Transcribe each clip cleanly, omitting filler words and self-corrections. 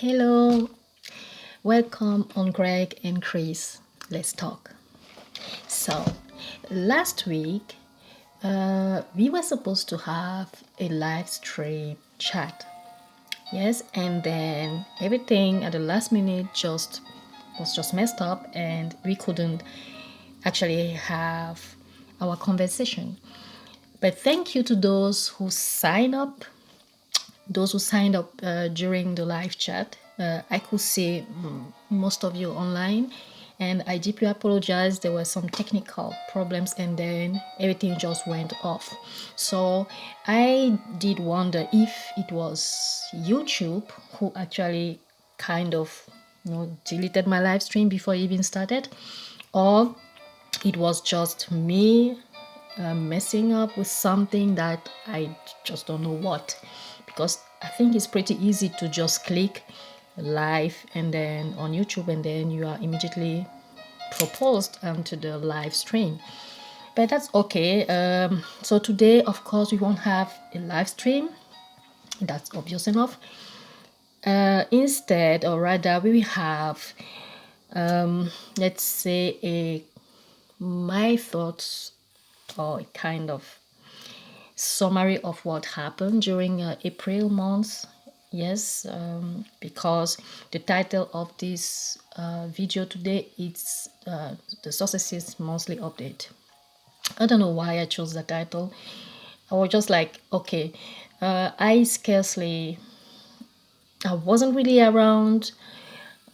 Hello, welcome on Greg and Chris. Let's talk. So, last week we were supposed to have a live stream chat. Yes, and then everything at the last minute just messed up, and we couldn't actually have our conversation. But thank you to those who signed up during the live chat. I could see most of you online, and I deeply apologize. There were some technical problems, and then everything just went off. So I did wonder if it was YouTube who actually kind of deleted my live stream before it even started, or it was just me messing up with something that I just don't know what. Because I think it's pretty easy to just click live and then on YouTube, and then you are immediately proposed to the live stream. But that's okay. So today, of course, we won't have a live stream. That's obvious enough. Instead, or rather, we will have, let's say, my thoughts, or a kind of summary of what happened during April month. Yes, because the title of this video today is the Sussexes monthly update. I don't know why I chose the title. I was just like, okay, I wasn't really around.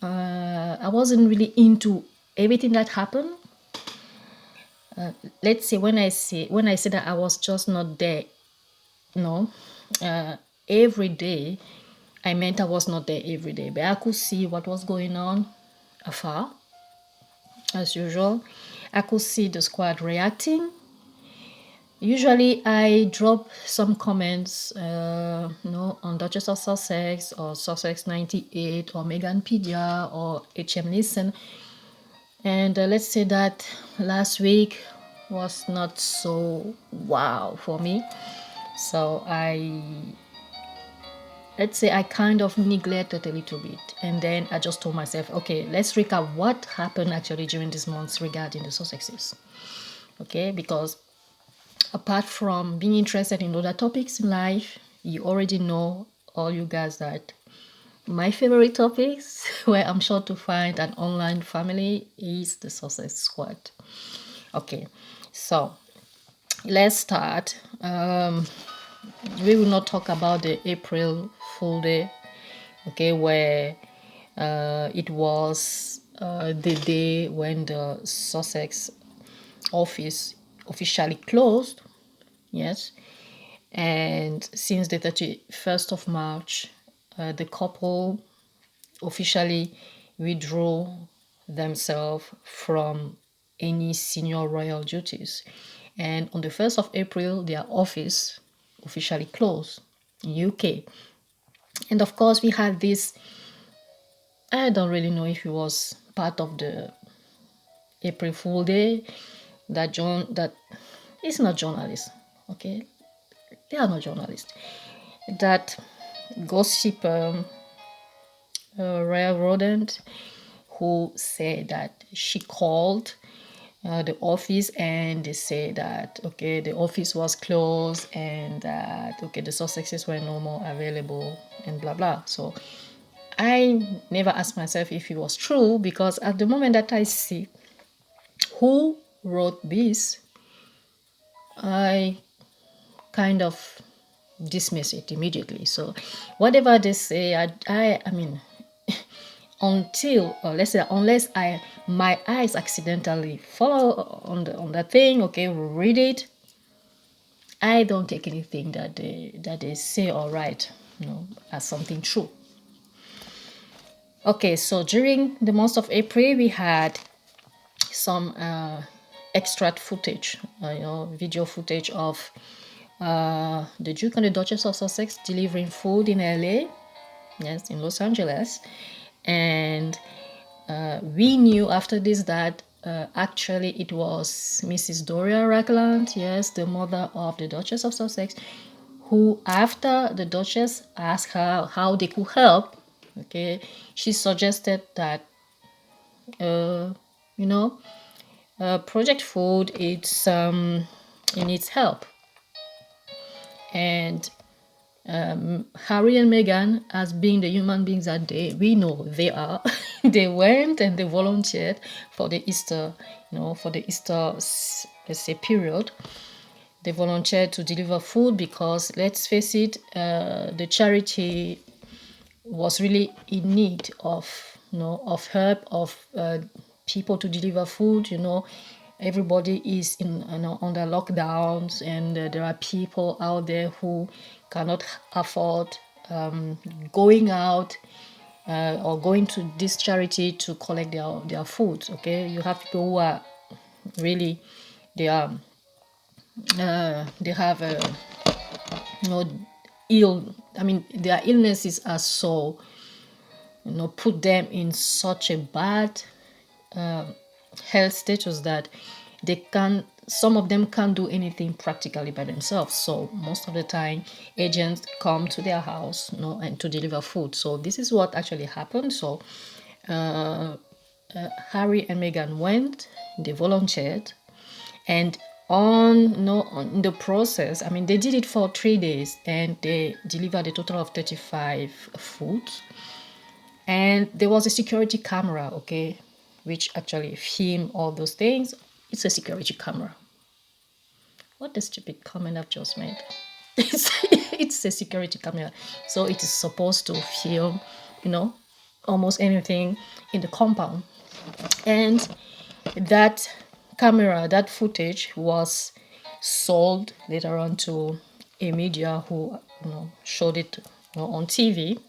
I wasn't really into everything that happened. Let's say when I say that I was just not there, no, every day, I meant I was not there every day, but I could see what was going on afar, as usual. I could see the squad reacting. Usually, I drop some comments, on Duchess of Sussex or Sussex 98 or Meganpedia or HM Listen. And let's say that last week was not so wow for me. So let's say I kind of neglected a little bit. And then I just told myself, okay, let's recap what happened actually during this month regarding the Sussexes. Okay, because apart from being interested in other topics in life, you already know, all you guys, that my favorite topics, where I'm sure to find an online family, is the Sussex squad. Okay, so let's start. We will not talk about the April Fool Day, okay, where it was the day when the Sussex office officially closed. Yes, and since the 31st of March, the couple officially withdrew themselves from any senior royal duties. And on the 1st of April, their office officially closed in UK. And of course, we had this, I don't really know if it was part of the April Fool Day, that is not journalists, okay? They are not journalists. That gossip railroadant who said that she called the office, and they say that okay, the office was closed, and that okay, the Sussexes were no more available, and blah blah. So I never asked myself if it was true, because at the moment that I see who wrote this, I kind of dismiss it immediately. So whatever they say, I mean, until, or let's say, unless my eyes accidentally follow on that thing, okay, read it, I don't take anything that they say or write, as something true. Okay, so during the month of April, we had some extract footage, video footage of the Duke and the Duchess of Sussex delivering food in LA, yes, in Los Angeles. And we knew after this that actually it was Mrs. Doria Ragland, yes, the mother of the Duchess of Sussex, who, after the Duchess asked her how they could help, Okay, she suggested that you know, Project Food, it needs help, and Harry and Meghan, as being the human beings that we know they are, they went and they volunteered for the Easter, for the Easter, let's say, period. They volunteered to deliver food because, let's face it, the charity was really in need of, of help, of people to deliver food. Everybody is under lockdowns, and there are people out there who cannot afford going out or going to this charity to collect their food. Okay, you have people who are really, they are they have you know ill. I mean, their illnesses are so, put them in such a bad health status that some of them can't do anything practically by themselves. So most of the time, agents come to their house, and to deliver food. So this is what actually happened. So Harry and Meghan went, they volunteered, and on the process, I mean, they did it for 3 days, and they delivered a total of 35 foods. And there was a security camera, okay, which actually filmed all those things. It's a security camera. What a stupid comment I've just made. It's a security camera. So it is supposed to film, almost anything in the compound. And that camera, that footage was sold later on to a media who, showed it, on TV.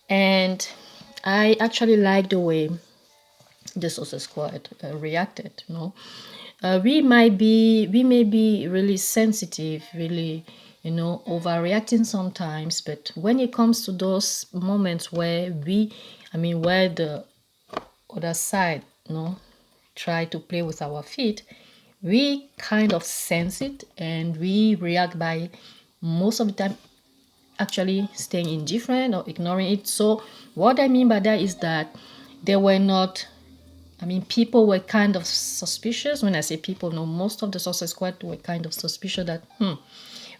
And I actually like the way the Sussex squad reacted. We may be really sensitive, really, overreacting sometimes. But when it comes to those moments where where the other side, try to play with our feet, we kind of sense it, and we react by, most of the time, actually staying indifferent or ignoring it. So what I mean by that is that they were not, people were kind of suspicious. When I say people, most of the Sussex squad were kind of suspicious that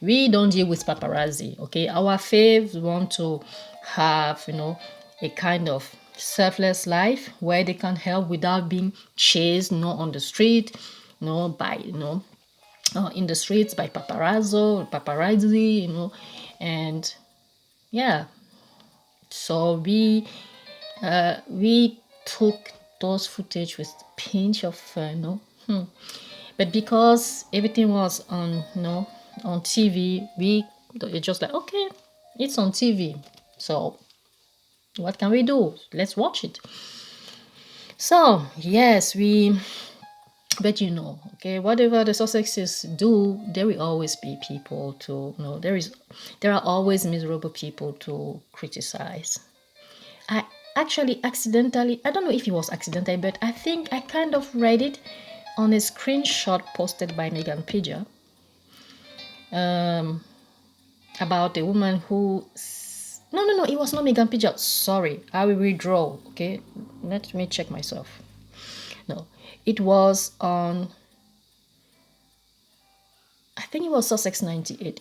we don't deal with paparazzi. Okay, our faves want to have, a kind of selfless life where they can help without being chased, on the street, by, in the streets by paparazzi, and yeah. So we took those footage with pinch of but because everything was on on TV, we just like, okay, it's on TV, so what can we do? Let's watch it. So yes, but okay, whatever the Sussexes do, there will always be people to there are always miserable people to criticize. I actually accidentally, I don't know if it was accidental, but I think I kind of read it on a screenshot posted by Megan Pidger about a woman who, no, it was not Megan Pidger. Sorry, I will withdraw. Okay, let me check myself. No, it was on, I think it was Sussex 98.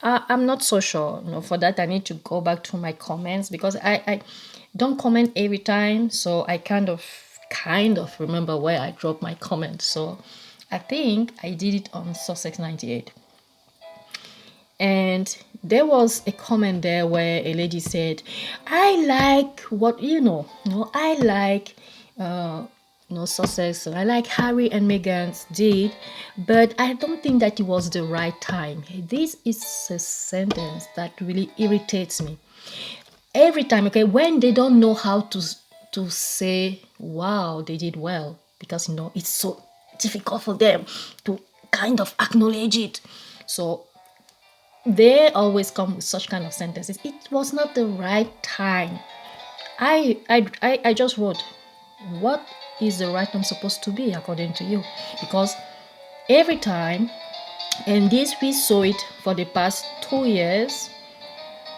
I'm not so sure. For that, I need to go back to my comments, because I don't comment every time, so I kind of remember where I dropped my comment. So I think I did it on Sussex 98. And there was a comment there where a lady said, I like what, I like Sussex, I like Harry and Meghan's did, but I don't think that it was the right time. This is a sentence that really irritates me every time. Okay, when they don't know how to say, wow, they did well, because it's so difficult for them to kind of acknowledge it. So they always come with such kind of sentences. It was not the right time. I just wrote, what is the right time supposed to be according to you? Because every time, and this we saw it for the past 2 years,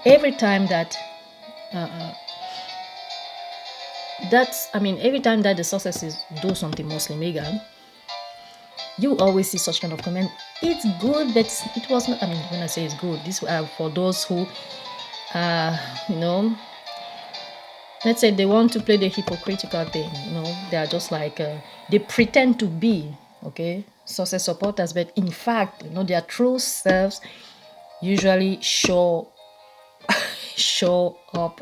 every time that That's, I mean, every time that the Sussexes do something mostly Megan, you always see such kind of comment. It's good, but it was not. I mean, when I say it's good, this for those who, you know, let's say they want to play the hypocritical thing. They are just like they pretend to be okay Sussex supporters, but in fact, their true selves usually show up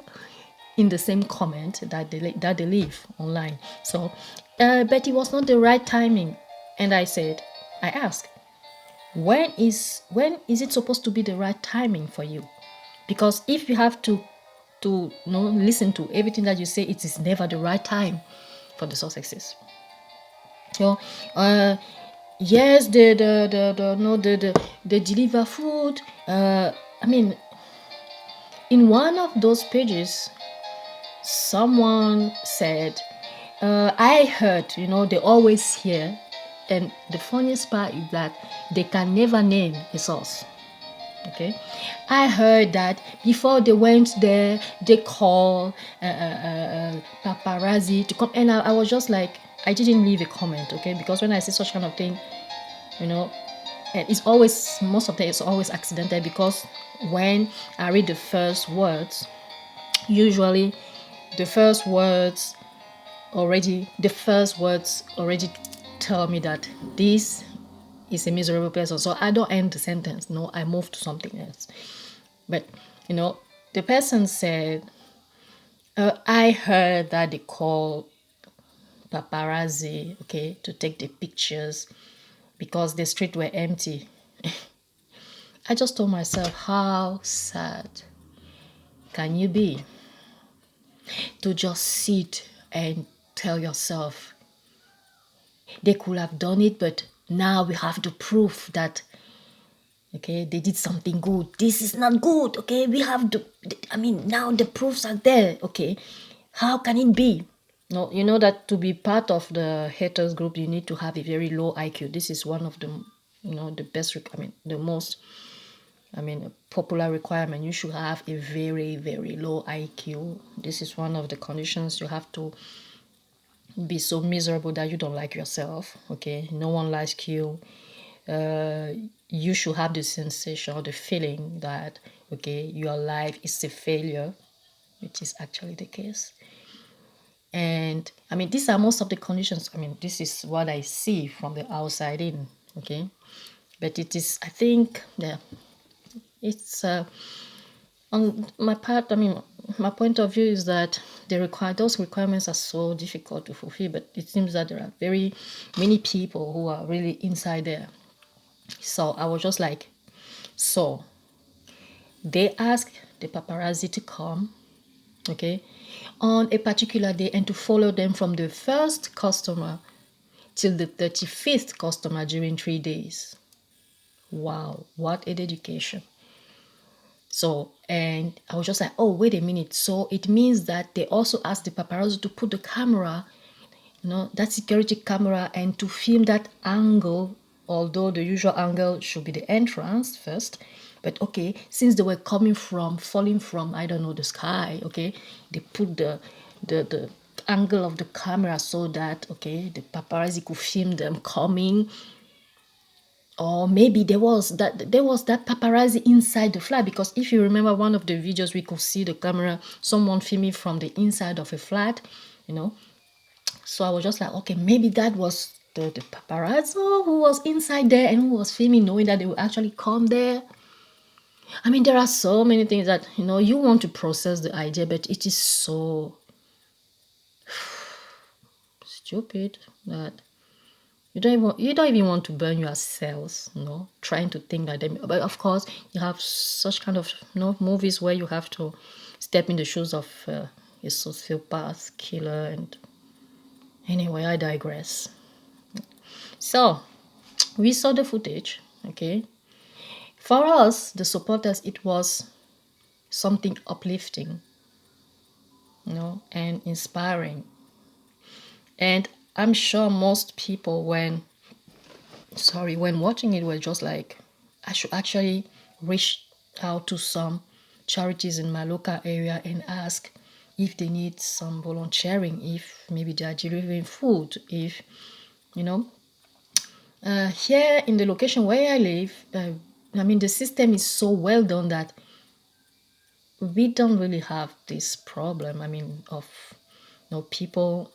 in the same comment that they leave online. So, but it was not the right timing, and I asked, when is it supposed to be the right timing for you? Because if you have to listen to everything that you say, it is never the right time for the Sussexes. So, yes, the no the deliver food. I mean, in one of those pages, someone said, I heard, they always hear, and the funniest part is that they can never name a source. Okay, I heard that before they went there, they called paparazzi to come, and I was just like, I didn't leave a comment, okay, because when I say such kind of thing, and it's always, most of the time, it's always accidental, because when I read the first words, usually the first words already tell me that this is a miserable person. So I don't end the sentence. No, I move to something else. But the person said, I heard that they call paparazzi, okay, to take the pictures because the street were empty. I just told myself, how sad can you be to just sit and tell yourself they could have done it, but now we have to prove that, okay, they did something good. This is not good, okay? We have to, I mean, now the proofs are there, okay? How can it be? No, you know that to be part of the haters group, you need to have a very low IQ. This is one of the, the best, the most, popular requirement. You should have a very, very low IQ. This is one of the conditions. You have to be so miserable that you don't like yourself, okay? No one likes you. You should have the sensation, the feeling that, okay, your life is a failure, which is actually the case. And these are most of the conditions. This is what I see from the outside in, okay? But it is, I think, yeah, it's on my part. My point of view is that those requirements are so difficult to fulfill, but it seems that there are very many people who are really inside there. So I was just like, so they asked the paparazzi to come, okay, on a particular day and to follow them from the first customer till the 35th customer during 3 days. Wow, what a dedication. So, and I was just like, oh, wait a minute. So it means that they also asked the paparazzi to put the camera, that security camera, and to film that angle, although the usual angle should be the entrance first. But okay, since they were falling from, I don't know, the sky, okay, they put the angle of the camera so that, okay, the paparazzi could film them coming. Or maybe there was that paparazzi inside the flat, because if you remember one of the videos, we could see the camera, someone filming from the inside of a flat, So I was just like, okay, maybe that was the paparazzi who was inside there and who was filming, knowing that they would actually come there. There are so many things that, you want to process the idea, but it is so stupid that you don't even want to burn your cells, trying to think like them. But of course, you have such kind of movies where you have to step in the shoes of a sociopath killer. And anyway, I digress. So we saw the footage, okay. For us, the supporters, it was something uplifting, and inspiring. And I'm sure most people, when watching it, were just like, I should actually reach out to some charities in my local area and ask if they need some volunteering, if maybe they are delivering food, if, you know, here in the location where I live, the system is so well done that we don't really have this problem. Of people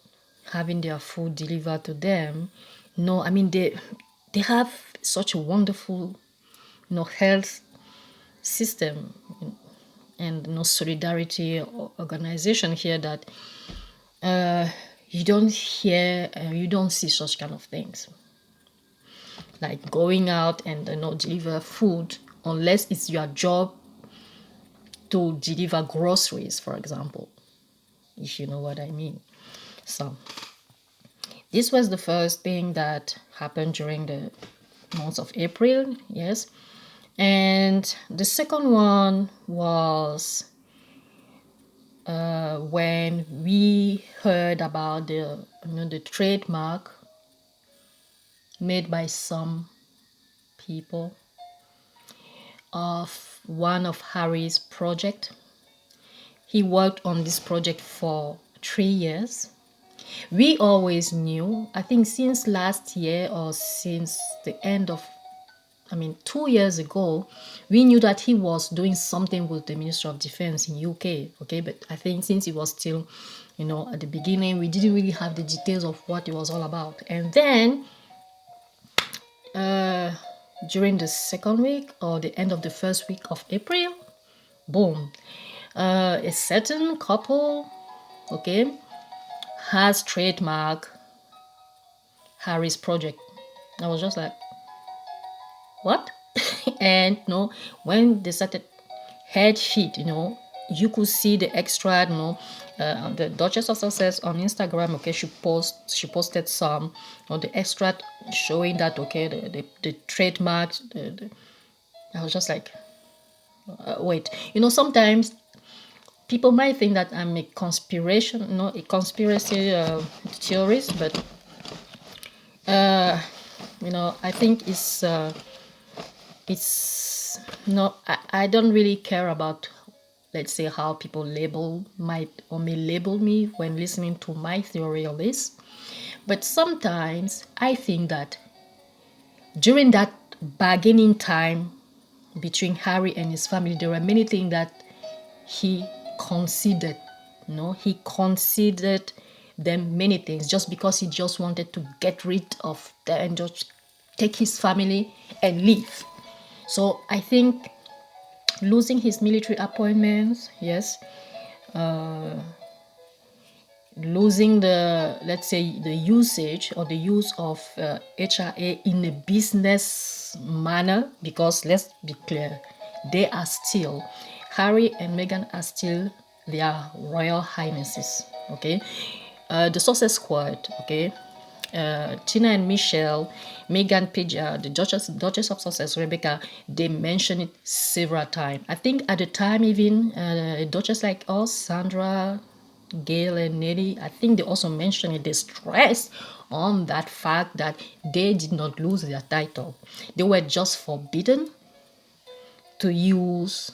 having their food delivered to them. No, they have such a wonderful, health system and solidarity organization here that you don't see such kind of things like going out and deliver food unless it's your job to deliver groceries, for example, if you know what I mean. So this was the first thing that happened during the month of April, yes. And the second one was when we heard about the trademark made by some people of one of Harry's project. He worked on this project for 3 years. We always knew, I think since last year or since the end of 2 years ago, we knew that he was doing something with the Ministry of Defense in UK. Okay, but I think since it was still, at the beginning, we didn't really have the details of what it was all about. And then, during the second week or the end of the first week of April, boom, a certain couple, okay, has trademark Harry's project. I was just like, what? And when they started head feed, you could see the extra, the Duchess of Sussex on Instagram, okay, she posted some the extract showing that, okay, the trademark, I was just like, wait, sometimes people might think that I'm a conspiracy theorist, but I think it's no, I don't really care about, let's say, how people may label me when listening to my theory of this. But sometimes I think that during that bargaining time between Harry and his family, there were many things that he considered. He considered them many things just because he just wanted to get rid of them and just take his family and leave. So I think losing his military appointments, yes, losing let's say, the usage or the use of HRA in a business manner, because let's be clear, Harry and Meghan are still their royal highnesses, okay? The Success Squad, okay? Tina and Michelle, Meghan Page, the Duchess of Sussex, Rebecca, they mentioned it several times. I think at the time, even Duchess like us, Sandra, Gail, and Nelly, I think they also mentioned it. They stressed on that fact that they did not lose their title. They were just forbidden to use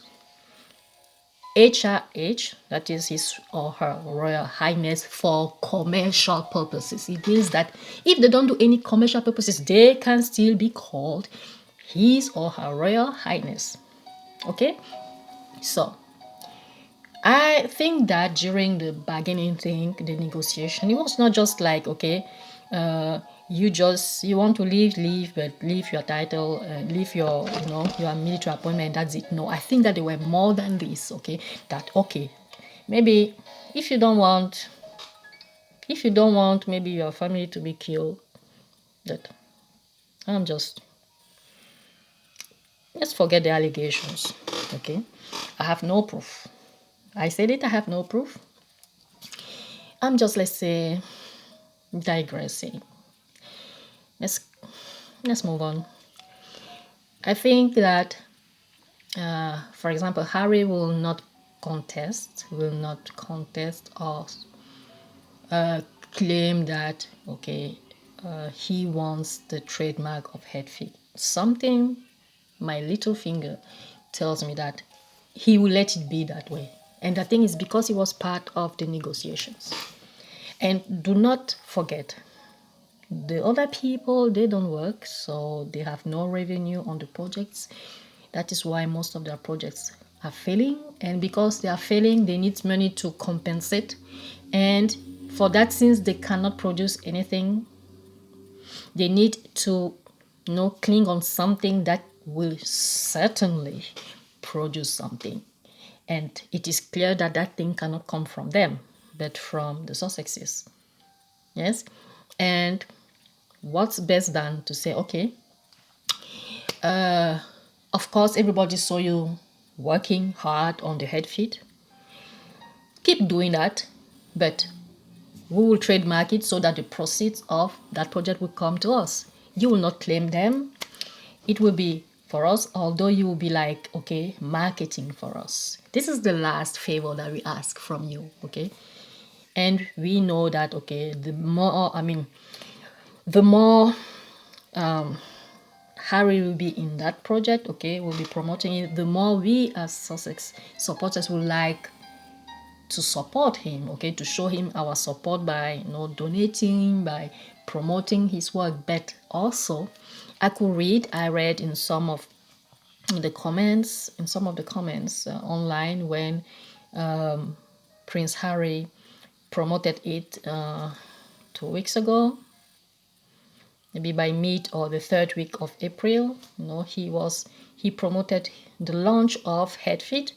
HRH, that is his or her Royal Highness, for commercial purposes. It means that if they don't do any commercial purposes, they can still be called his or her Royal Highness. Okay? So, I think that during the bargaining thing, the negotiation, it was not just like, okay, you want to leave, but leave your title, leave your your military appointment, that's it. No, I think that they were more than this. Okay, that, okay, maybe if you don't want maybe your family to be killed, that let's forget the allegations. Okay, I have no proof. I said it, I have no proof. I'm just, let's say, digressing. Let's move on. I think that, for example, Harry will not contest or claim that, okay, he wants the trademark of head feet. Something, my little finger tells me that he will let it be that way. And the thing is, because he was part of the negotiations. And do not forget, the other people, they don't work, so they have no revenue on the projects. That is why most of their projects are failing. And because they are failing, they need money to compensate. And for that, since they cannot produce anything, they need to cling on something that will certainly produce something. And it is clear that that thing cannot come from them, but from the Sussexes. Yes? And what's best than to say, okay, of course, everybody saw you working hard on the head feed. Keep doing that, but we will trademark it so that the proceeds of that project will come to us. You will not claim them. It will be for us, although you will be like, okay, marketing for us. This is the last favor that we ask from you, okay? And we know that, okay, the more Harry will be in that project, okay, we'll be promoting it, the more we as Sussex supporters will like to support him, okay, to show him our support by donating, by promoting his work. But also, I read in some of the comments, online when Prince Harry promoted it 2 weeks ago, maybe by mid or the third week of April. He promoted the launch of Headfit,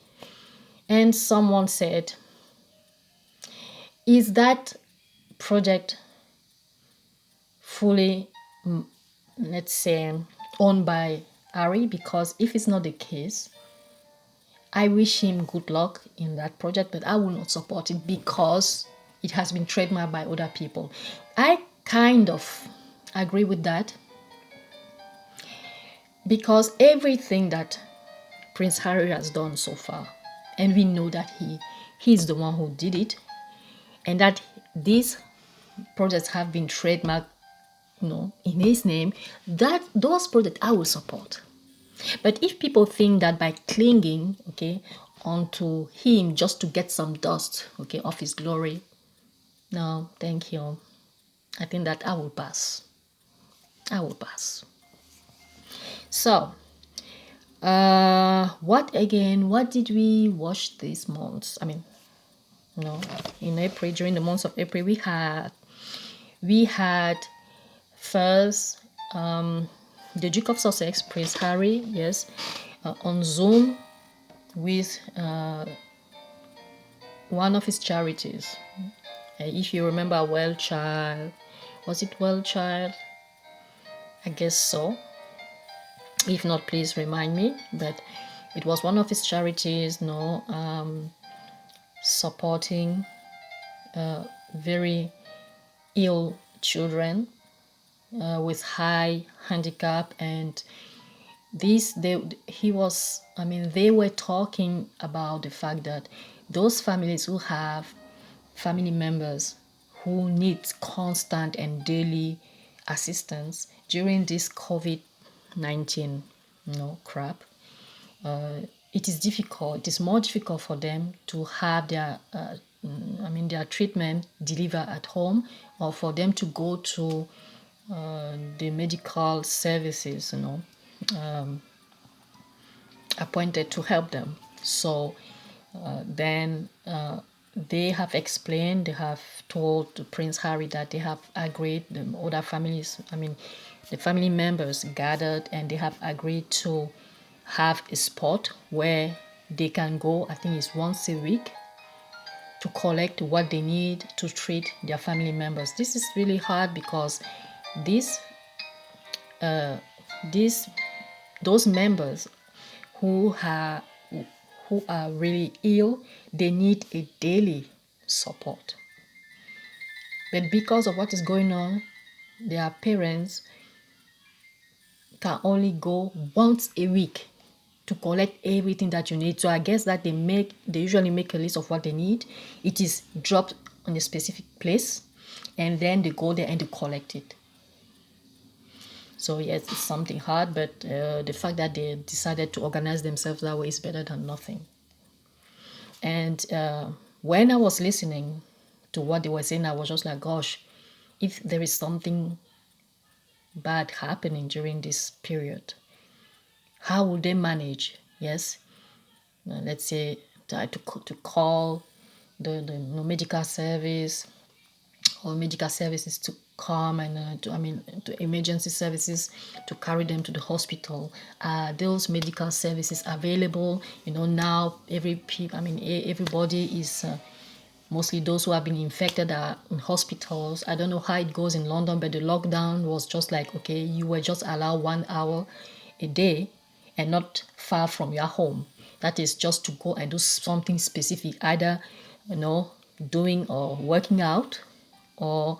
and someone said, is that project fully, let's say, owned by Harry? Because if it's not the case, I wish him good luck in that project, but I will not support it because it has been trademarked by other people. I kind of agree with that, because everything that Prince Harry has done so far, and we know that he's the one who did it, and that these projects have been trademarked, in his name, that those projects I will support. But if people think that by clinging, okay, onto him just to get some dust, okay, of his glory, no, thank you. I think that I will pass. So, what did we watch this month? In April, during the months of April, we had first the Duke of Sussex, Prince Harry, yes, on Zoom with one of his charities. If you remember, Well Child, was it Well Child? I guess so. If not, please remind me. But it was one of his charities, supporting very ill children with high handicap. And they were talking about the fact that those families who have family members who need constant and daily assistance during this COVID-19 crap, it is difficult. It is more difficult for them to have their treatment delivered at home, or for them to go to the medical services, appointed to help them. So then they have explained, they have told Prince Harry that they have agreed, the other families, the family members gathered, and they have agreed to have a spot where they can go, I think it's once a week, to collect what they need to treat their family members. This is really hard because those members who are really ill, they need a daily support. But because of what is going on, their parents can only go once a week to collect everything that you need. So I guess that they usually make a list of what they need. It is dropped on a specific place, and then they go there and they collect it. So yes, it's something hard, but the fact that they decided to organize themselves that way is better than nothing. And when I was listening to what they were saying, I was just like, gosh, if there is something bad happening during this period, how will they manage? Yes, let's say to call the medical service or medical services to come and to emergency services to carry them to the hospital. Those medical services available? Now everybody is mostly those who have been infected are in hospitals. I don't know how it goes in London, but the lockdown was just like, okay, you were just allowed 1 hour a day and not far from your home. That is just to go and do something specific, either doing or working out, or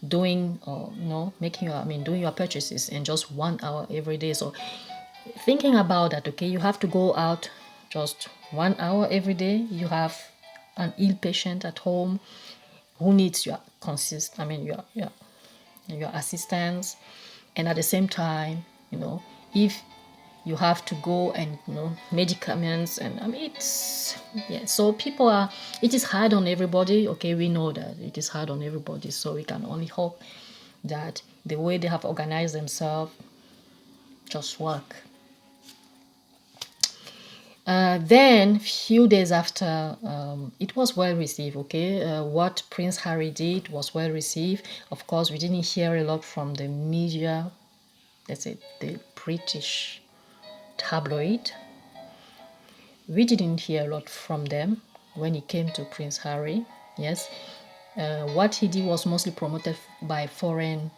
doing or making your doing your purchases in just 1 hour every day. So thinking about that, okay, you have to go out just 1 hour every day. You have an ill patient at home who needs your your assistance, and at the same time, if you have to go and medicaments, and it's so people are it is hard on everybody. Okay, we know that it is hard on everybody, so we can only hope that the way they have organized themselves just work. Then, few days after, it was well received. Okay, what Prince Harry did was well received. Of course, we didn't hear a lot from the media. Let's say the British tabloid. We didn't hear a lot from them when it came to Prince Harry. Yes, what he did was mostly promoted by foreign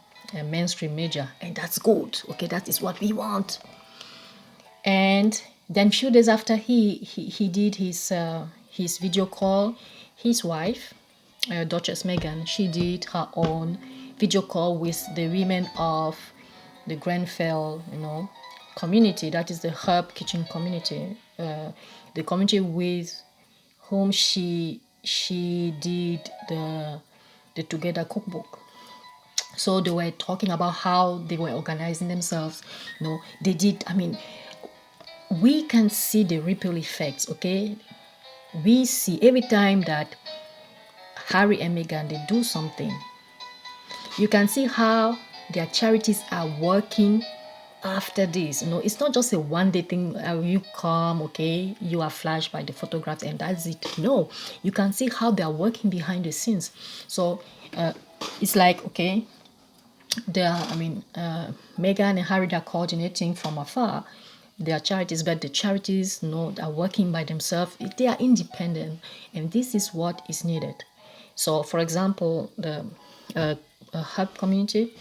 mainstream media, and that's good. Okay, that is what we want. And then few days after he did his video call, his wife, Duchess Meghan, she did her own video call with the women of the Grenfell, community. That is the herb kitchen community, the community with whom she did the Together cookbook. So they were talking about how they were organizing themselves. They did. We can see the ripple effects. Okay, we see every time that Harry and Meghan they do something, you can see how their charities are working after this. It's not just a one day thing. You come, okay, you are flashed by the photographs and that's it. No, you can see how they are working behind the scenes. So it's like, okay, they are Meghan and Harry are coordinating from afar their charities, but the charities are working by themselves. They are independent, and this is what is needed. So for example, the herb community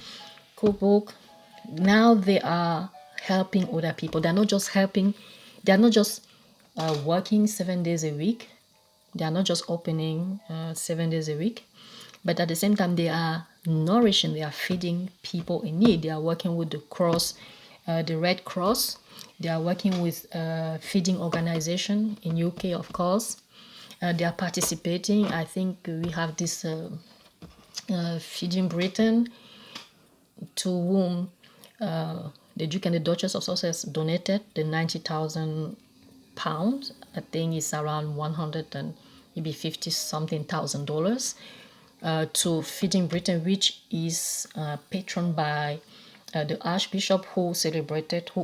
cookbook, now they are helping other people. They're not just working 7 days a week. They are not just opening 7 days a week, but at the same time they are nourishing, they are feeding people in need. They are working with the Red Cross. They are working with feeding organization in UK, of course. They are participating. I think we have this Feeding Britain, to whom the Duke and the Duchess of Sussex donated the £90,000. I think it's around 100 and maybe 50 something $1,000 to Feeding Britain, which is patroned by the Archbishop who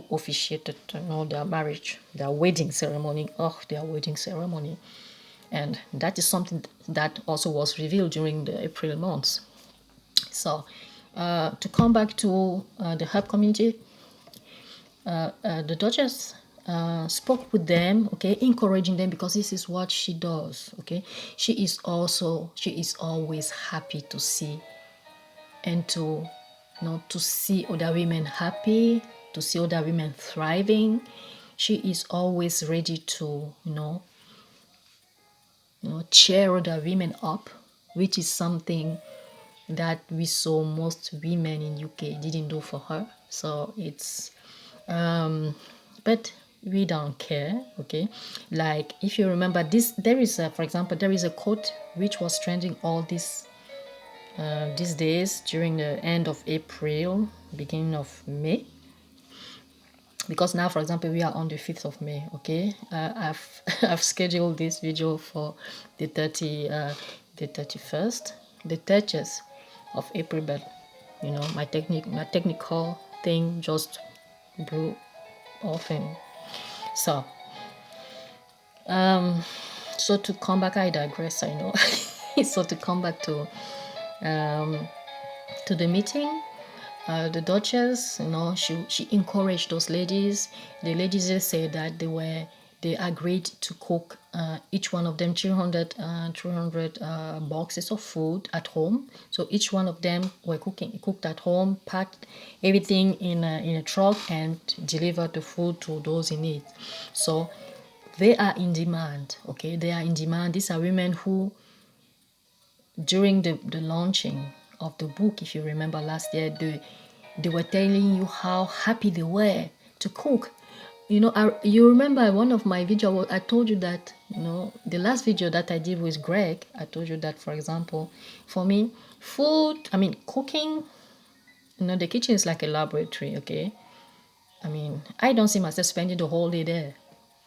officiated their wedding ceremony. And that is something that also was revealed during the April months. So to come back to the herb community, the Duchess spoke with them, okay, encouraging them, because this is what she does. Okay, she is always happy to see and to see other women happy, to see other women thriving. She is always ready to cheer other women up, which is something that we saw most women in UK didn't do for her. So it's but we don't care. Okay, like if you remember this, there is for example, there is a quote which was trending all these days during the end of April, beginning of May. because now, for example, we are on the 5th of May. Okay, I've I've scheduled this video for the 31st, the Duchess of April, but you know, my technical thing just blew off. And so so to come back, I digress, I know. So to come back to the meeting, the Duchess, you know, she encouraged those ladies. The ladies, they said that they agreed to cook each one of them 300 boxes of food at home. So each one of them were cooked at home, packed everything in a truck, and delivered the food to those in need. So they are in demand. Okay, they are in demand. These are women who, during the launching of the book, if you remember last year, they were telling you how happy they were to cook. You know, you remember one of my videos, I told you that, you know, the last video that I did with Greg, I told you that, for example, for me, cooking, you know, the kitchen is like a laboratory. Okay, I mean, I don't see myself spending the whole day there,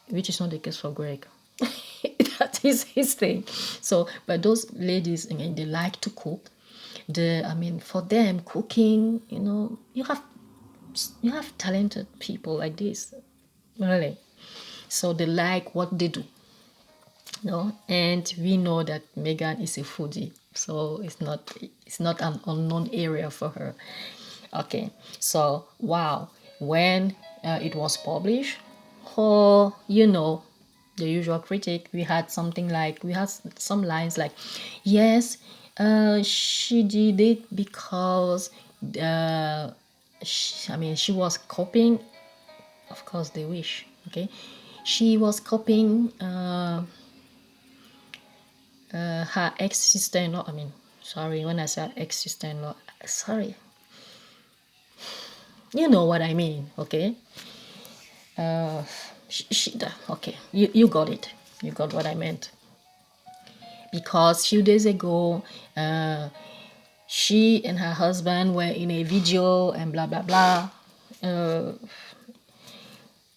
which is not the case for Greg. That is his thing. So, but those ladies, again, they like to cook. For them, cooking, you know, you have talented people like this, really. So they like what they do, you know. And we know that Megan is a foodie, so it's not an unknown area for her. Okay, so wow, when it was published, oh, you know, the usual critic, we had some lines like, yes, she did it because she was copying. Of course, they wish. Okay, she was copying her ex-sister-in-law. Sorry, when I say ex-sister-in-law, sorry, you know what I mean. Okay, okay, you got it. You got what I meant. Because a few days ago, she and her husband were in a video and blah blah blah.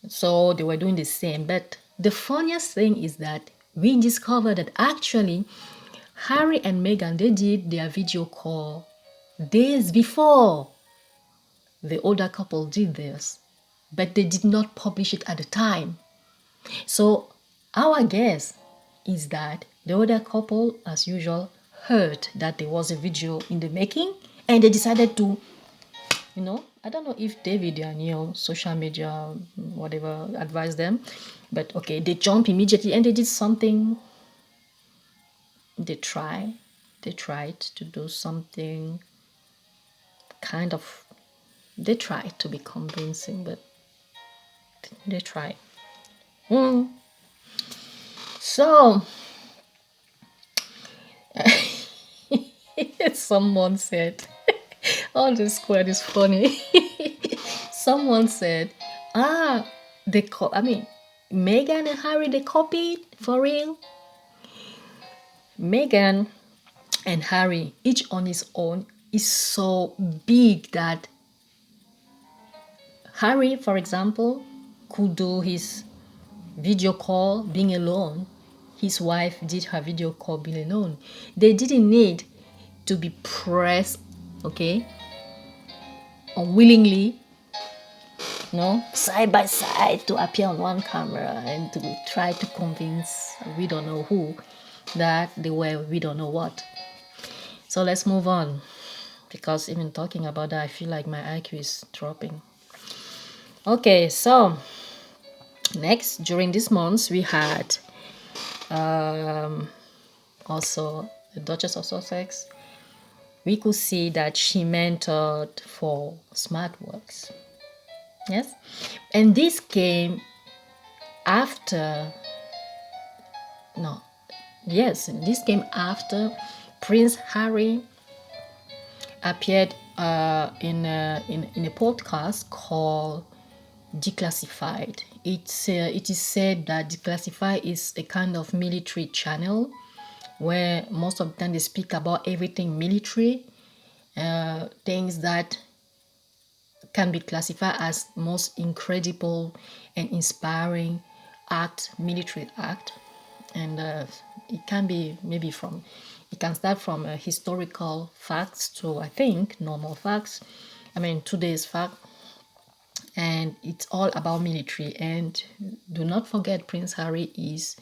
So they were doing the same. But the funniest thing is that we discovered that actually Harry and Meghan, they did their video call days before the older couple did theirs, but they did not publish it at the time. So our guess is that the other couple, as usual, heard that there was a video in the making, and they decided to, you know, I don't know if David, their new social media, whatever, advised them, but okay, they jumped immediately and they did something. They tried to do something kind of, they tried to be convincing, but they tried. So someone said, all this squad is funny. Someone said, Meghan and Harry, they copied for real. Meghan and Harry, each on his own, is so big that Harry, for example, could do his video call being alone. His wife did her video call being alone. They didn't need to be pressed, okay, unwillingly, side by side, to appear on one camera and to try to convince we don't know who that they were we don't know what. So let's move on, because even talking about that, I feel like my IQ is dropping. Okay, so next, during this month, we had also the Duchess of Sussex. We could see that she mentored for SmartWorks. Yes, and this came after. This came after Prince Harry appeared in a podcast called Declassified. It is said that Declassified is a kind of military channel where most of the time they speak about everything military, things that can be classified as most incredible and inspiring military act. And it can be maybe it can start from historical facts to, I think, normal facts. I mean, today's fact. And it's all about military. And do not forget, Prince Harry is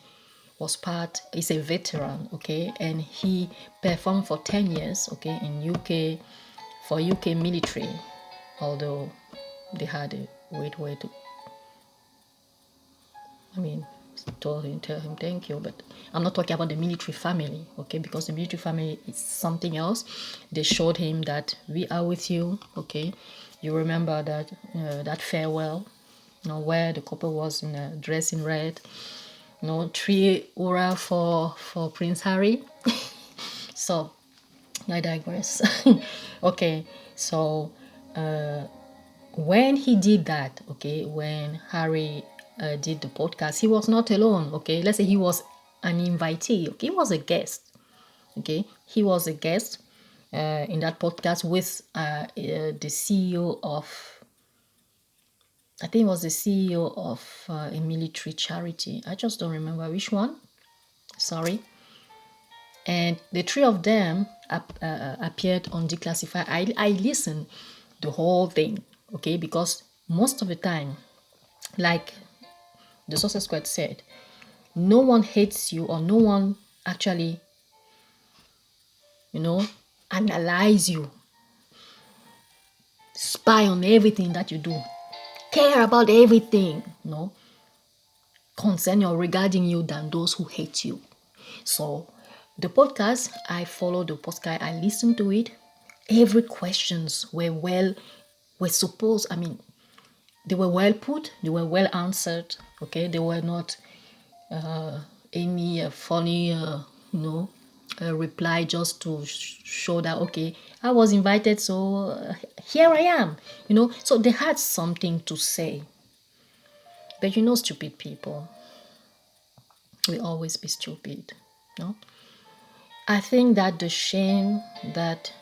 a veteran, okay, and he performed for 10 years, okay, in UK, for UK military, although they had a weird way to, I mean, tell him thank you, but I'm not talking about the military family, okay, because the military family is something else. They showed him that we are with you, okay. You remember that farewell, where the couple was dressed in red, 3 aura for Prince Harry. So I digress. Okay, so when he did that, okay, when Harry did the podcast, he was not alone, okay. Let's say he was an invitee, okay, he was a guest, okay. He was a guest in that podcast with the CEO of, I think it was the CEO of a military charity. I just don't remember which one. Sorry. And the 3 of them appeared on Declassified. I listened the whole thing, okay, because most of the time, like the Success Squad said, no one hates you, or no one actually, analyze you, spy on everything that you do, care about everything, concerning or regarding you than those who hate you. So the podcast, I followed the podcast, I listened to it. Every questions were supposed, I mean, they were well put, they were well answered, okay. They were not any funny, reply just to show that, okay, I was invited, so here I am, So they had something to say. But stupid people, we always be stupid, no? I think that the shame that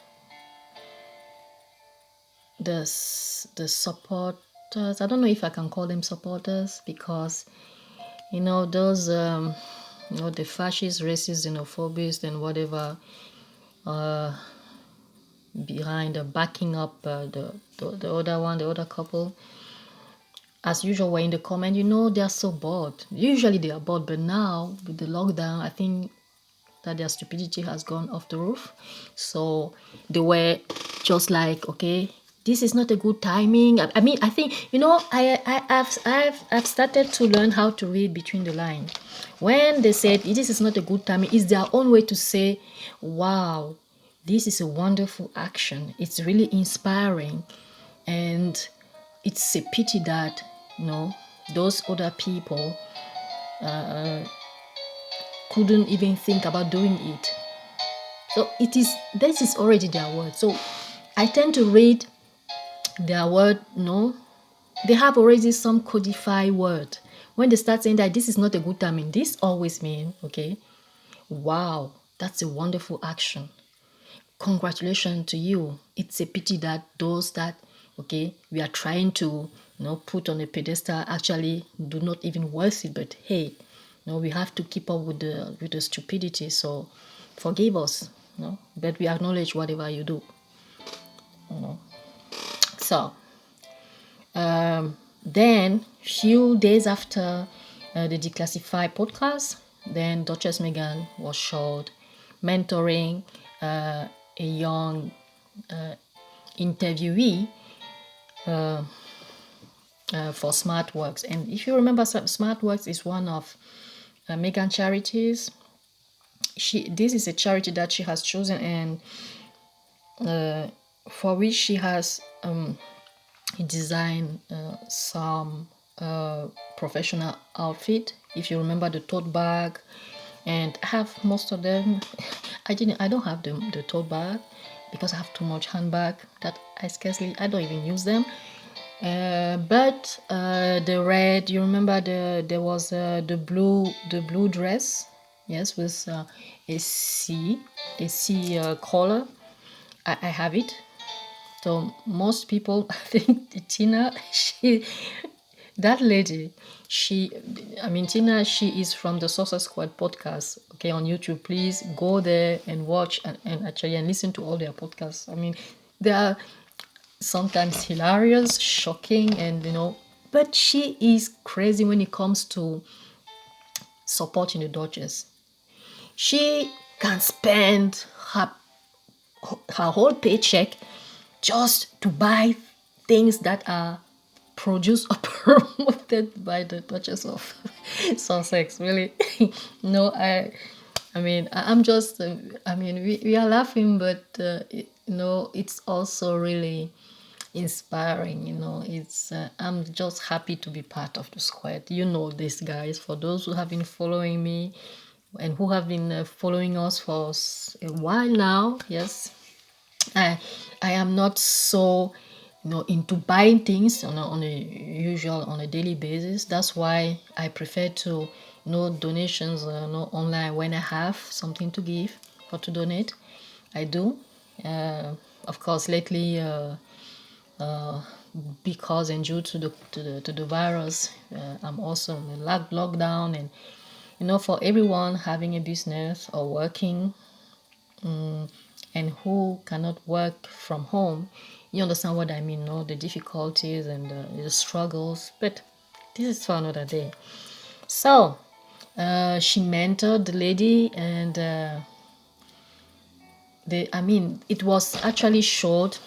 the supporters, I don't know if I can call them supporters, because those the fascist, racist, xenophobics and whatever behind backing up the other couple, as usual, were in the comment, they are so bored. Usually they are bored, but now with the lockdown, I think that their stupidity has gone off the roof. So they were just like, okay, this is not a good timing. I mean, I think, I've started to learn how to read between the lines. When they said this is not a good timing, it's their own way to say, wow, this is a wonderful action. It's really inspiring. And it's a pity that, those other people couldn't even think about doing it. So this is already their word. So I tend to read their word, they have already some codified word. When they start saying that this is not a good timing, this always means, okay, wow, that's a wonderful action. Congratulations to you. It's a pity that those that, okay, we are trying to, put on a pedestal actually do not even worth it. But hey, we have to keep up with the stupidity. So forgive us, but we acknowledge whatever you do. So then few days after the Declassified podcast, then Duchess Meghan was showed mentoring a young interviewee for SmartWorks. And if you remember, SmartWorks is one of Meghan charities. This is a charity that she has chosen, and for which she has designed some professional outfit. If you remember the tote bag, and I have most of them. I don't have the tote bag because I have too much handbag that I don't even use them. But the red, you remember there was the blue dress, yes, with a C collar. I have it. So most people, I think Tina, that lady, Tina, she is from the Success Squad podcast, okay, on YouTube. Please go there and watch and actually and listen to all their podcasts. I mean, they are sometimes hilarious, shocking, and but she is crazy when it comes to supporting the Duchess. She can spend her whole paycheck just to buy things that are produced or promoted by the Duchess of Sussex. Really, no, I'm just, we are laughing, but it's also really inspiring. It's I'm just happy to be part of the squad. This, guys, for those who have been following me and who have been following us for a while now. Yes, I am not so into buying things on a daily basis. That's why I prefer to donations online when I have something to give or to donate. I do. Of course, lately, because and due to the virus, I'm also in a lockdown, and for everyone having a business or working, and who cannot work from home, you understand what I mean, no? The difficulties and the struggles. But this is for another day. So she mentored the lady, and it was actually showed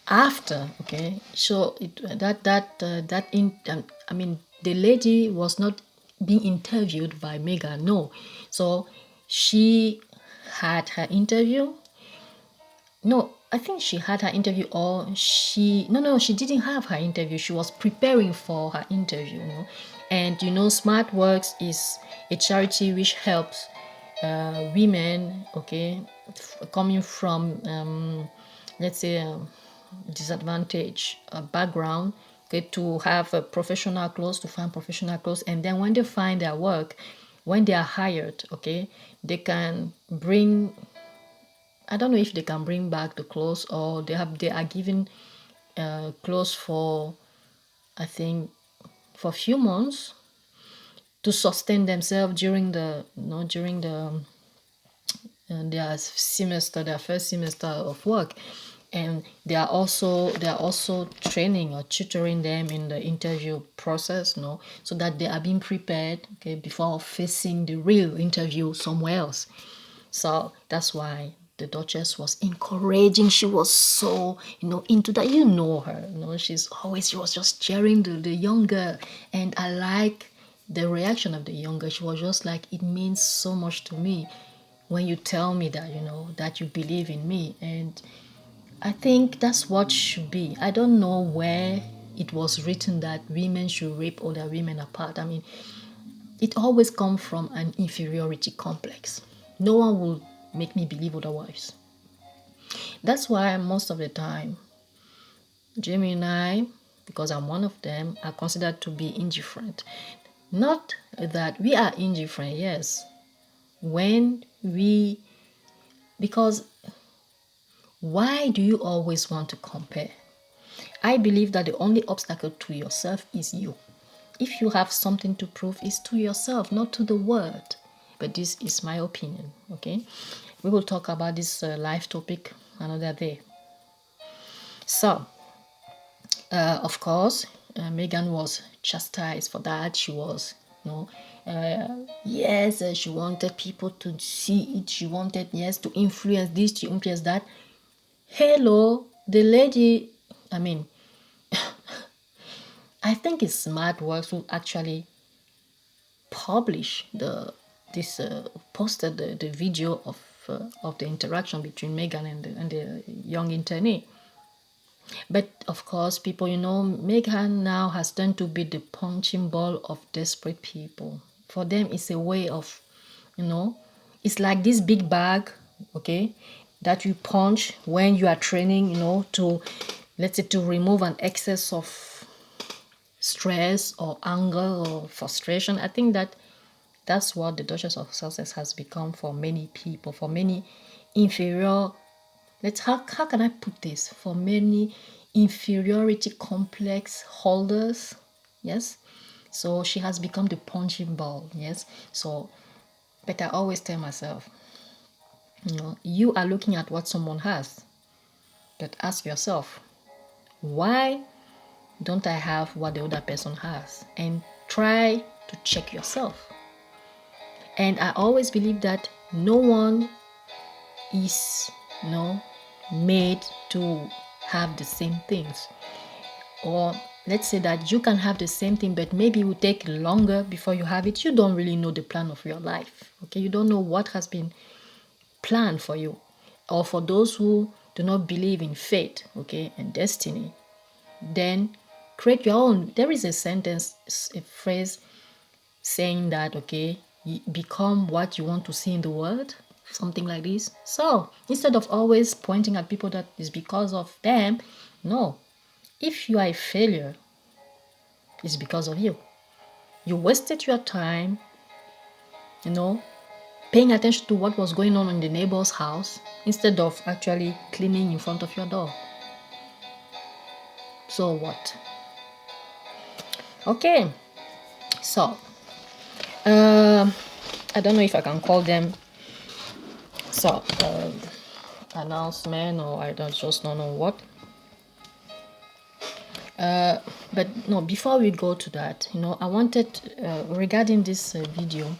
after. Okay, so the lady was not being interviewed by Meghan, no. So she had her interview. No, I think she had her interview, or she no, she didn't have her interview. She was preparing for her interview, and Smart Works is a charity which helps women, okay, coming from let's say disadvantaged background, okay, to have a professional clothes, to find professional clothes, and then when they find their work, when they are hired, okay, they can bring, I don't know if they can bring back the clothes, or they are given clothes for, I think, for a few months to sustain themselves during their first semester of work. And they are also training or tutoring them in the interview process, so that they are being prepared, okay, before facing the real interview somewhere else. So that's why the Duchess was encouraging. She was so, into that. Her. She was just cheering the young girl. And I like the reaction of the young girl. She was just like, it means so much to me when you tell me that, that you believe in me. And I think that's what should be. I don't know where it was written that women should rip other women apart. I mean, it always comes from an inferiority complex. No one will make me believe otherwise. That's why most of the time, Jamie and I, because I'm one of them, are considered to be indifferent. Not that we are indifferent, yes. Because why do you always want to compare? I believe that the only obstacle to yourself is you. If you have something to prove, it's to yourself, not to the world. But this is my opinion, okay? We will talk about this live topic another day. So, of course, Meghan was chastised for that. She was, yes, she wanted people to see it. She wanted, yes, to influence this, to influence that. Hello, the lady, I think it's Smart Works who actually posted the video of the interaction between Meghan and the young internee. But of course, people, Meghan now has turned to be the punching ball of desperate people. For them, it's a way of, it's like this big bag, okay, that you punch when you are training, to, let's say, to remove an excess of stress or anger or frustration. I think that's what the Duchess of Sussex has become for many people, for many inferior how can I put this, for many inferiority complex holders. Yes, so she has become the punching ball. Yes, so but I always tell myself, you are looking at what someone has, but ask yourself, why don't I have what the other person has? And try to check yourself. And I always believe that no one is, made to have the same things. Or let's say that you can have the same thing, but maybe it will take longer before you have it. You don't really know the plan of your life. Okay, you don't know what has been planned for you. Or for those who do not believe in fate, okay, and destiny, then create your own. There is a sentence, a phrase saying that, okay, you become what you want to see in the world, something like this. So instead of always pointing at people that is because of them, no, if you are a failure, it's because of you. You wasted your time, paying attention to what was going on in the neighbor's house instead of actually cleaning in front of your door. So what? Okay, so I don't know if I can call them so announcement, or I don't know what. But no, before we go to that, I wanted regarding this video.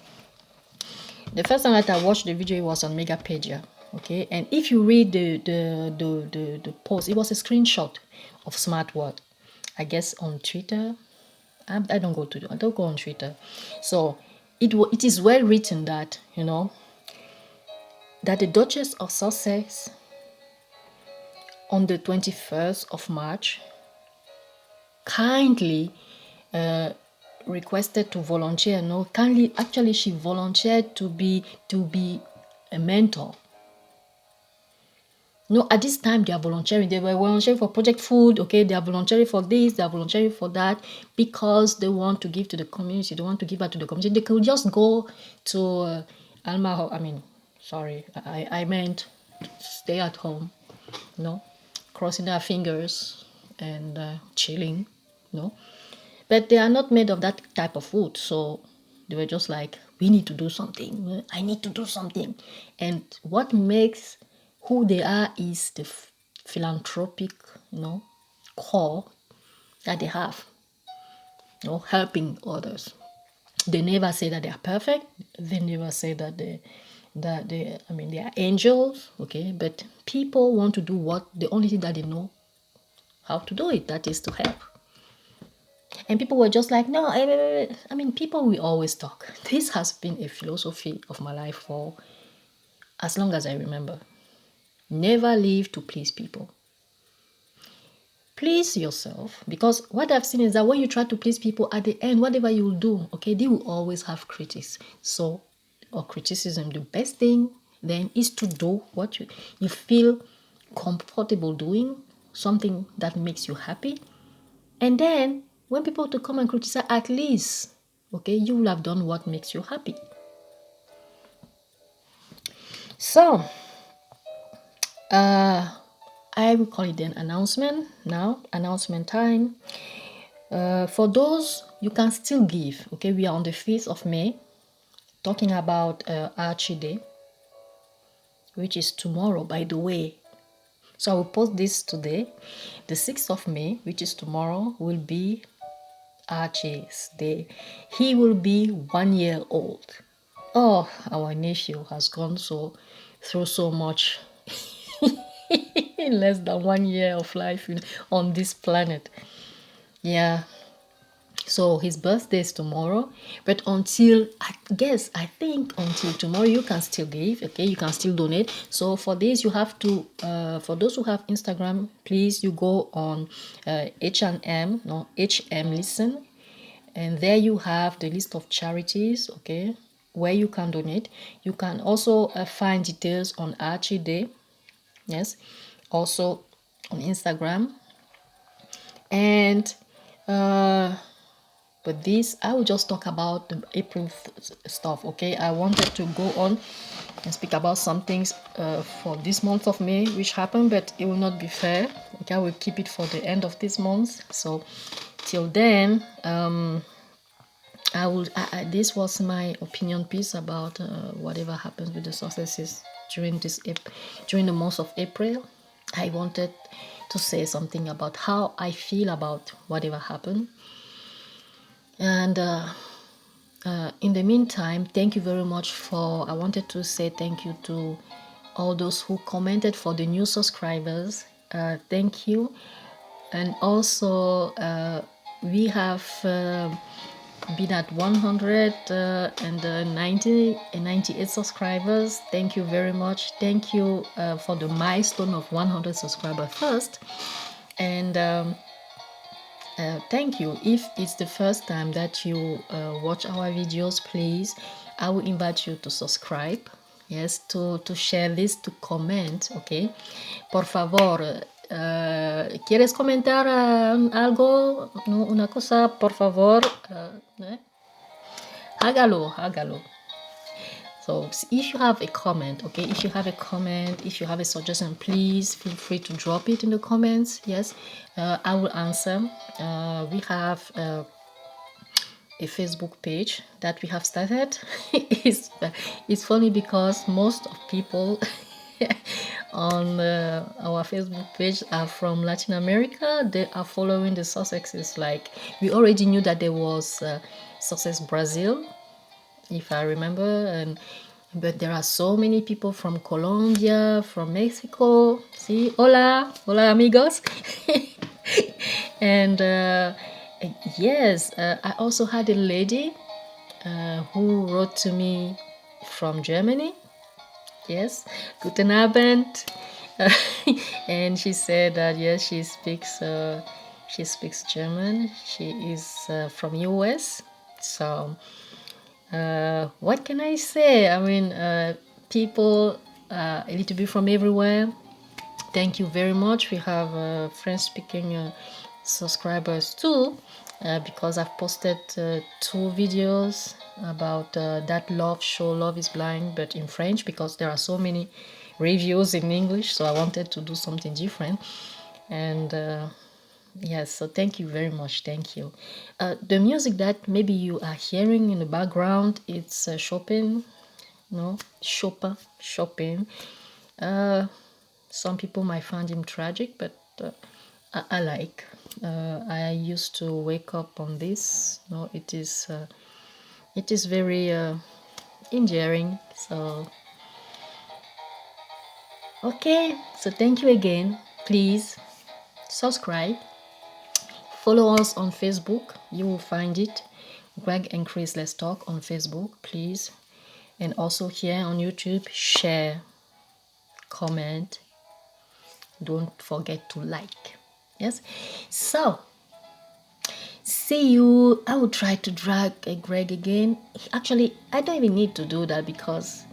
The first time that I watched the video, it was on Megapedia. Okay, and if you read the post, it was a screenshot of Smartword, I guess on Twitter. I don't go on Twitter, so it is well written that that the Duchess of Sussex on the 21st of March kindly requested to volunteer. No, kindly, actually, she volunteered to be a mentor. No, at this time they are volunteering. They were volunteering for Project Food. Okay, they are volunteering for this. They are volunteering for that because they want to give to the community. They want to give back to the community. They could just go to Alma. I mean, sorry, I meant stay at home. Crossing their fingers and chilling. But they are not made of that type of wood. So they were just like, we need to do something. I need to do something. And what makes who they are is the philanthropic, core that they have, helping others. They never say that they are perfect. They never say that they are angels. Okay, but people want to do what the only thing that they know how to do it. That is to help. And people were just like, no, people will always talk. This has been a philosophy of my life for as long as I remember. Never live to please people. Please yourself, because what I've seen is that when you try to please people, at the end, whatever you will do, okay, they will always have critics. So, or criticism, the best thing then is to do what you feel comfortable doing, something that makes you happy. And then when people to come and criticize, at least, okay, you will have done what makes you happy. So, I will call it an announcement now. Announcement time. For those, you can still give. Okay, we are on the 5th of May, talking about Archie Day, which is tomorrow, by the way. So I will post this today. The 6th of May, which is tomorrow, will be Archie's Day. He will be 1 year old. Oh, our nephew has gone through so much in less than 1 year of life on this planet. Yeah. So his birthday is tomorrow, but until until tomorrow you can still give. Okay, you can still donate. So for this you have to for those who have Instagram, please you go on HM Listen, and there you have the list of charities, okay, where you can donate. You can also find details on Archie Day, yes, also on Instagram. And but this I will just talk about the April stuff. Okay, I wanted to go on and speak about some things for this month of May, which happened, but it will not be fair. Okay, I will keep it for the end of this month. So till then, this was my opinion piece about whatever happens with the Sussexes during the month of April. I wanted to say something about how I feel about whatever happened. And in the meantime, thank you very much I wanted to say thank you to all those who commented, for the new subscribers. Thank you. And also, we have been at 198 subscribers. Thank you very much. Thank you for the milestone of 100 subscribers first. And thank you. If it's the first time that you watch our videos, please, I will invite you to subscribe. Yes, to share this, to comment, okay? Por favor, ¿quieres comentar algo? No, una cosa, por favor. Hágalo. So if you have a comment, okay, if you have a suggestion, please feel free to drop it in the comments. Yes, I will answer. We have a Facebook page that we have started. It's funny because most of people on our Facebook page are from Latin America. They are following the Sussexes. Like, we already knew that there was Sussex Brazil, if I remember, but there are so many people from Colombia, from Mexico. See, hola amigos. And yes, I also had a lady who wrote to me from Germany. Yes, guten Abend. And she said that yes, she speaks German. She is from US. So what can I say? I mean, people a little bit from everywhere. Thank you very much. We have French-speaking subscribers too, because I've posted 2 videos about that love show, Love is Blind, but in French, because there are so many reviews in English, so I wanted to do something different. And yes, so thank you very much. Thank you. The music that maybe you are hearing in the background, it's Chopin. Some people might find him tragic, but I like. I used to wake up on this. It is very endearing. So okay, so thank you again. Please subscribe. Follow us on Facebook. You will find it. Greg and Chris Let's Talk on Facebook, please. And also here on YouTube, share, comment. Don't forget to like. Yes. So, see you. I will try to drag Greg again. Actually, I don't even need to do that because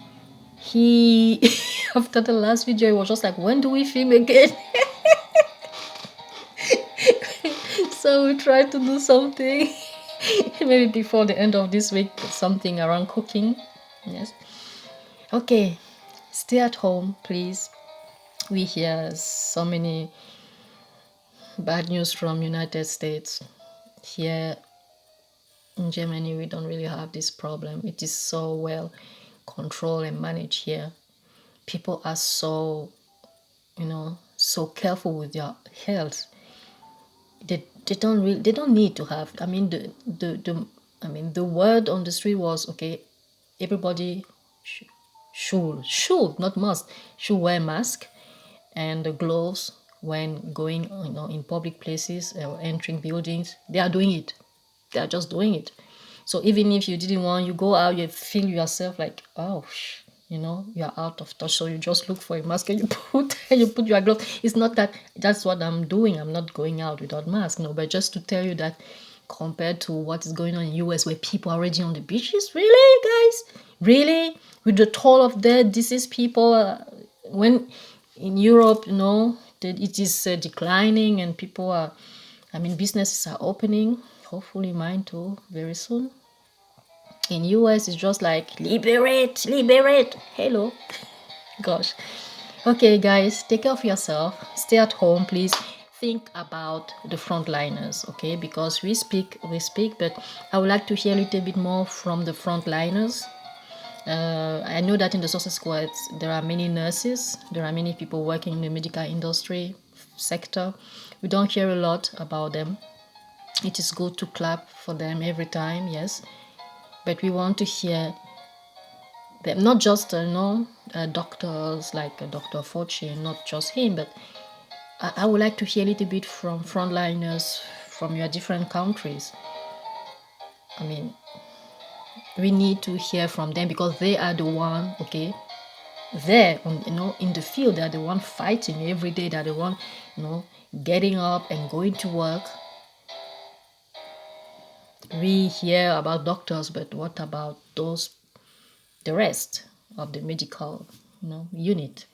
he, after the last video, he was just like, when do we film again? So we try to do something maybe before the end of this week, something around cooking. Yes. Okay. Stay at home, please. We hear so many bad news from United States. Here in Germany, we don't really have this problem. It is so well controlled and managed here. People are so, so careful with their health. They don't need to have. I mean, the word on the street was, okay, everybody should, not must, should wear mask and the gloves when going, in public places or entering buildings. They are doing it. They are just doing it. So even if you didn't want, you go out, you feel yourself like, oh, you are out of touch. So you just look for a mask and you put your glove. It's not that that's what I'm doing. I'm not going out without mask. No, but just to tell you that compared to what is going on in US, where people are already on the beaches, really, guys, really, with the toll of death, disease, people, when in Europe, it is declining and people are, businesses are opening. Hopefully mine too, very soon. In US, it's just like liberate, liberate. Hello, gosh. Okay, guys, take care of yourself. Stay at home, please. Think about the frontliners, okay? Because we speak, but I would like to hear a little bit more from the frontliners. I know that in the Sussex squads there are many nurses, there are many people working in the medical industry sector. We don't hear a lot about them. It is good to clap for them every time, yes, but we want to hear them, not just doctors like Dr. Fortune, not just him, but I would like to hear a little bit from frontliners from your different countries. I mean, we need to hear from them because they are the one, okay, there on, in the field. They're the one fighting every day. They're the one, getting up and going to work. We hear about doctors, but what about the rest of the medical, unit?